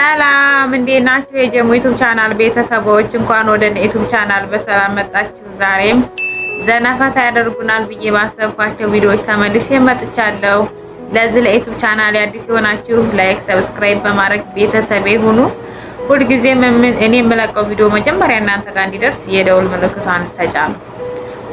ሰላም እንዴት ናችሁ? የጀሙ ዩቲዩብ ቻናል ቤተሰቦች እንኳን ወደ ዩቲዩብ ቻናል በሰላም መጣችሁ። ዛሬም ዘናፈታ ያደርጉናል ብዬ ባሰብኳቸው ቪዲዮዎች ተመልሼ መጥቻለሁ። ለዚህ ለዩቲዩብ ቻናል አዲስ የሆናችሁ ላይክ፣ ሰብስክራይብ በማድረግ ቤተሰብ ሁኑ። ሁልጊዜም እኔ የምለቀው ቪዲዮ መጀመሪያ እናንተ ጋር እንዲደርስ የደውል ምልክቷን ተጫኑ።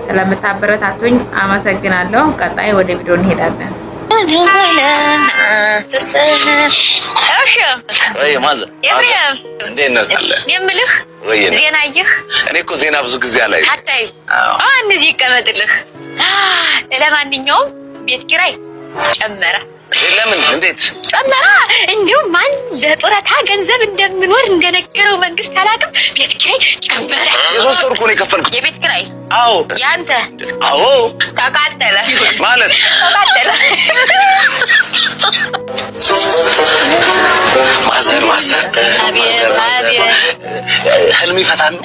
ስለምታበረታቱኝ አመሰግናለሁ። ቀጣይ ወደ ቪዲዮ እንሄዳለን። የምልህ ዜና አየህ? እኔ እኮ ዜና ብዙ ጊዜ አላየሁም። አታይም? እነዚህ ይቀመጥልህ። ለማንኛውም ቤት ኪራይ ጨመረ። ለምን? እንዴት ጨመረ? እንዲሁ ማን ለጡረታ ገንዘብ እንደምኖር እንደነገረው መንግስት አላውቅም። ቤት ኪራይ ጨመረ። የሶስት ወር እኮ ነው የከፈልኩት። የቤት ኪራይ? አዎ። ያንተ? አዎ። ተቃጠለ ማለት ተቃጠለ። ማዘር አቤት ህልም ይፈታል።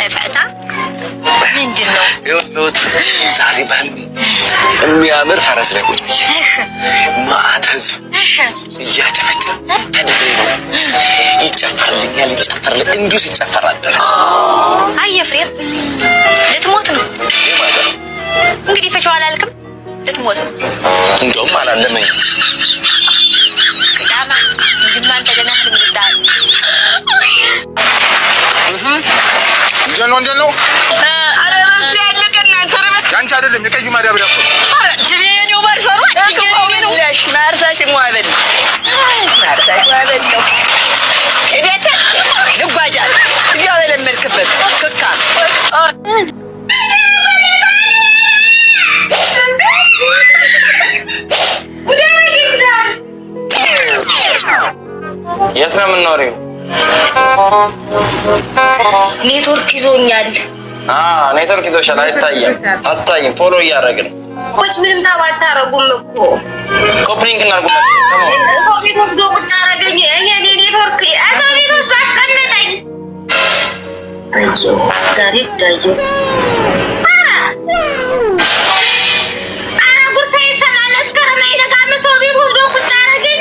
እፈታ ምንድን ነው? ይኸውልህ ዛሬ በህልሜ የሚያምር ፈረስ ላይ ቁጭ ብዬ መዓት ህዝብ እያጨበጨበ ተደብሬ ነው ይጨፈርልኛል። እንዲሁ ሲጨፈር አደረ። አየህ ኤፍሬም ልትሞት ነው እንግዲህ። ፈቻው አላልክም? ልትሞት ነው። እንደውም አላለመኝም። ዳማ ዝማን ተገና ልምዳል እንዴት ነው? አረ እሱ ያለቀና ተረበት ያንቺ አይደለም የቀዩ ማዳብሪያ እኮ። አረ ድሬኔው ባርሰሩ ነው ለሽ ማርሳሽ ሟበል ነው እዴት ልጓጃል እዚያ በለመድክበት ክካ የት ነው የምንኖሪው? ኔትወርክ ይዞኛል። ኔትወርክ ይዞሻል? አትታይም። ፎሎ እያደረግን ቁጭ ምንም ታባታረጉም እኮ ኮፕሊንግ እናርጉ። ሰው ቤት ወስዶ ቁጭ አረገኝ። የኔ ኔትወርክ ሰው ቤት ወስዶ አስቀመጠኝ። አዮ ዛሬ ዳዮ ጉርሳዬ ሰማን መስከረም አይነጋም። ሰው ቤት ወስዶ ቁጭ አረገኝ።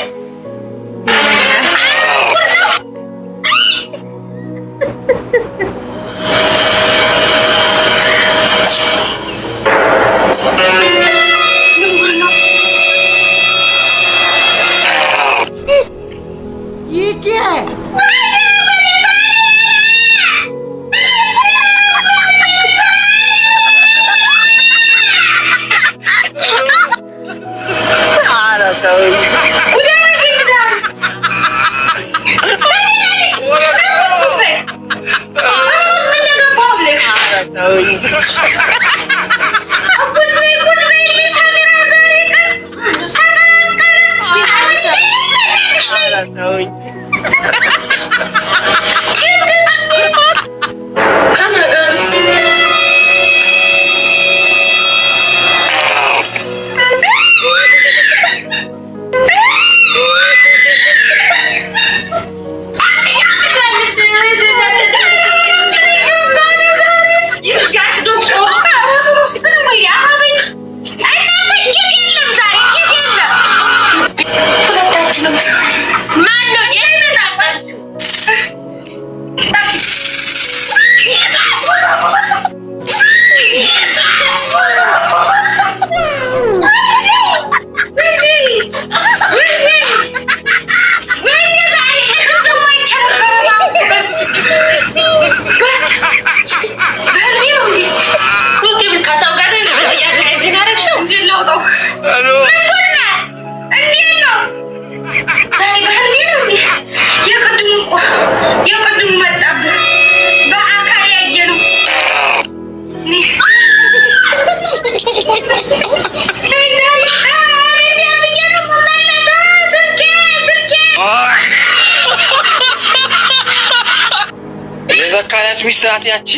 የዘካሪያስ ሚስት ናት ያቺ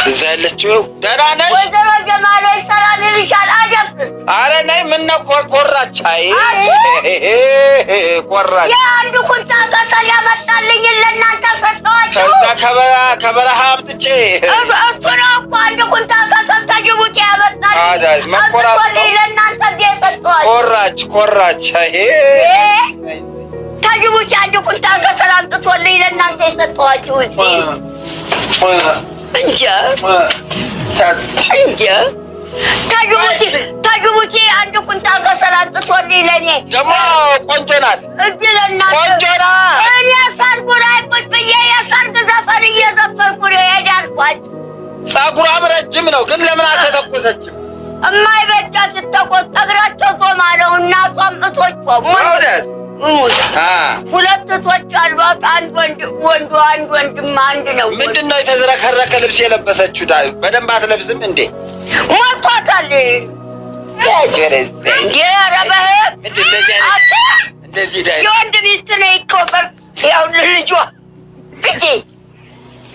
እዛ ያለችው። ደህና ነሽ ወይ? ዘመጀማለሽ ሰላም ይልሻል። አደብ አረ ነይ። ምን ነው ኮራች? አይ ኮራች። የአንድ ኩንታል ቀጠል ያመጣልኝ ለእናንተ ሰጠኋችሁ። ከዛ ከበረሃ አምጥቼ እሱ ነው እኮ አንድ ኩንታል ቀጠል ከጅቡቲ ያመጣልኝ። አዳስ መኮራት ነው ለእናንተ እዚህ ሰጠኋችሁ። ኮራች። አይ ታጅቡት አንድ ኩንታል ከሰል አምጥቶልኝ ለእናንተ የሰጠኋችሁ እዚህ እንጃ ታጅቡት አንድ ኩንታል ከሰል አምጥቶልኝ ለእኔ ደግሞ ቆንጆ ናት እዚህ ለእናንተ ቆንጆ ናት። እኔ ሰርጉ ላይ ቁጭ ብዬ የሰርግ ዘፈን እየዘፈንኩ ነው የዳርኳት። ፀጉሯም ረጅም ነው ግን ለምን አልተተኮሰችም? እማይበጃ ስትተኮስ እግራቸው ጾማ ነው። እናቷም እቶቿ ሁለት እቶች አሏት። አንድ ወንዱ አንድ ወንድም አንድ ነው። ምንድን ነው የተዝረከረከ ልብስ የለበሰችው? በደንብ አትለብስም እንዴ? ሞልቷታል እንዴ? ረበህ እንደዚህ የወንድ ሚስት ነው ይኮበር ያው ልጇ እጄ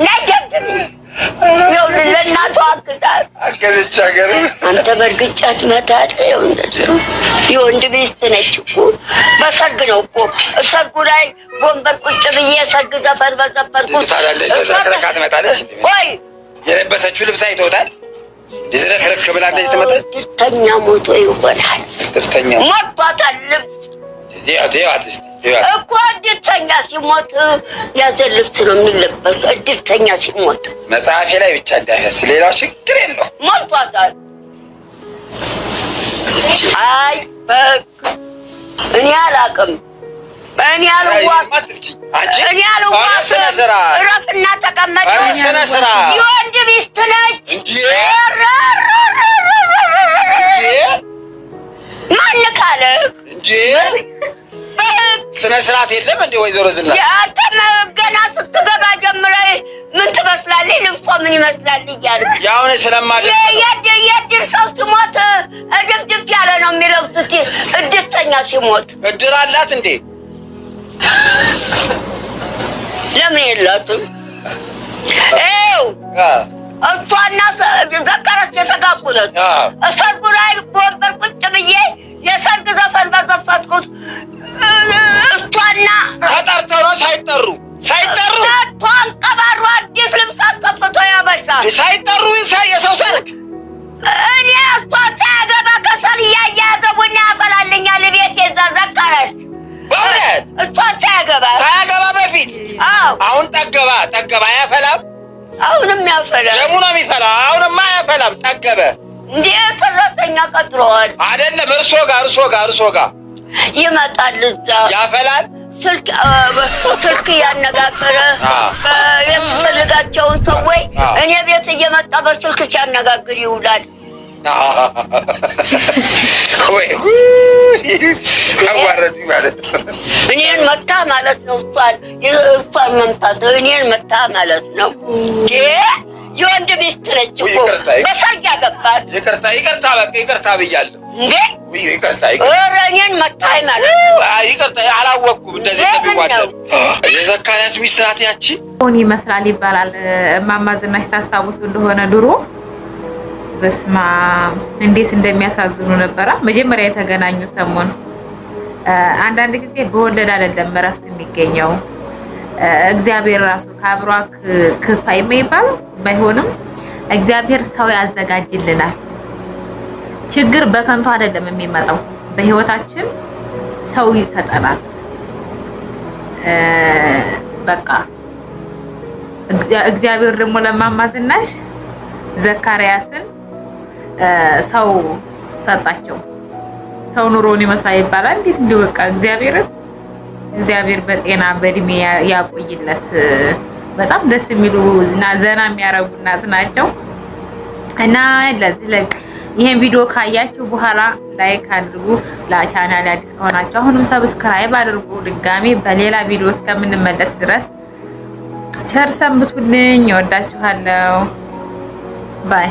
ናጀብኝ ያው ለእናቷ አገዘች ሀገር አንተ በርግጫ ትመታለህ። ያው የወንድ ሚስት ነች እኮ በሰርግ ነው እኮ ሰርጉ ላይ ወንበር ቁጭ ብዬ ሰርግ ዘፈን በዘፈንኩት ተዝረክረካ ትመጣለች። ወይ የለበሰችው ልብስ አይተውታል። ዝረክረክ ብላ እንደዚህ ትመጣለች። ድርተኛ ሞቶ ይሆናል። ድርተኛ ሞቷታል ልብስ እኮ ድርተኛ ሲሞት ያዘን ልብስ ነው የሚለበስ። ድርተኛ ሲሞት መጽሐፌ ላይ ብቻ እንዳይፈስ ሌላው ችግር የለው። ሞልቷታል። አይ በቃ እኔ አላውቅም። እኔ አልዋቅም። እረፍና ተቀመጥ። የወንድ ሚስት ነች። ማን ካለህ እንጂ ስነ ስርዓት የለም እንዴ? ወይዘሮ ዝና አንተም ገና ስትገባ ጀምረህ ምን ትመስላለህ? ልብሷ ምን ይመስላል እያልክ ያው እኔ ስለማደርግ የእድር ሰው ሲሞት ድፍድፍ ያለ ነው የሚለብሱት። እድርተኛ ሲሞት እድር አላት እንዴ? ለምን የላትም? ይኸው እሷና ዘከረች የተጋቡለት ሰርጉ ላይ በወንበር ቁጭ ብዬ የሰርግ ዘፈን በዘፈንኩት እሷና ተጠርተው ነው ሳይጠሩ እሷን ቀባሩ አዲስ ልብስ አስከፍቶ ያበሻ ሳይጠሩ የሰው ሰርግ እኔ እሷን ሳያገባ ከሰል እያያዘ ቡና ያፈላልኛል ቤት የዛ ዘከረች በእውነት እሷን ሳያገባ በፊት አሁን ጠገባ አያፈላም። አሁንም ያፈላል። ደሙ ነው የሚፈላው። አሁንማ አያፈላም። ጠገበ እንዴ? ሰራተኛ ቀጥረዋል አይደለም? እርሶ ጋር ይመጣል። እዛ ያፈላል። ስልክ እያነጋገረ የሚፈልጋቸውን ሰዎች እኔ ቤት እየመጣ በስልክ ሲያነጋግር ይውላል። ወይ አዋረዱ ማለት ነው። እኔን መታ ማለት ነው። እሷን መምታት እኔን መታ ማለት ነው። የወንድ ሚስት ነች እኮ በሰርግ ያገባል። ይቅርታ ብያለሁ እንዴ? ይቅርታ እኔን መታኝ ማለት ይቅርታ። አላወቅኩም እንደዚህ እንደሚዋደዱ። የዘካርያስ ሚስት ናት ያቺ። ሆን ይመስላል ይባላል። እማማ ዝናሽ ታስታውሱ እንደሆነ ድሮ በስማ እንዴት እንደሚያሳዝኑ ነበረ። መጀመሪያ የተገናኙ ሰሞን አንዳንድ ጊዜ በወለድ አይደለም እረፍት የሚገኘው እግዚአብሔር ራሱ ከአብሯክ ክፋይ የማይባል ባይሆንም እግዚአብሔር ሰው ያዘጋጅልናል። ችግር በከንቱ አይደለም የሚመጣው፣ በህይወታችን ሰው ይሰጠናል። በቃ እግዚአብሔር ደግሞ ለእማማ ዝናሽ ዘካርያስን ሰው ሰጣቸው። ሰው ኑሮን ይመስላል ይባላል። እንዴት እንደወቃ እግዚአብሔር በጤና በእድሜ ያቆይለት። በጣም ደስ የሚሉ እና ዘና የሚያረጉ እናት ናቸው። እና ይሄን ቪዲዮ ካያችሁ በኋላ ላይክ አድርጉ። ለቻናሌ አዲስ ከሆናችሁ አሁንም ሰብስክራይብ አድርጉ። ድጋሚ በሌላ ቪዲዮ እስከምንመለስ ድረስ ቸር ሰንብቱልኝ። እወዳችኋለሁ። ባይ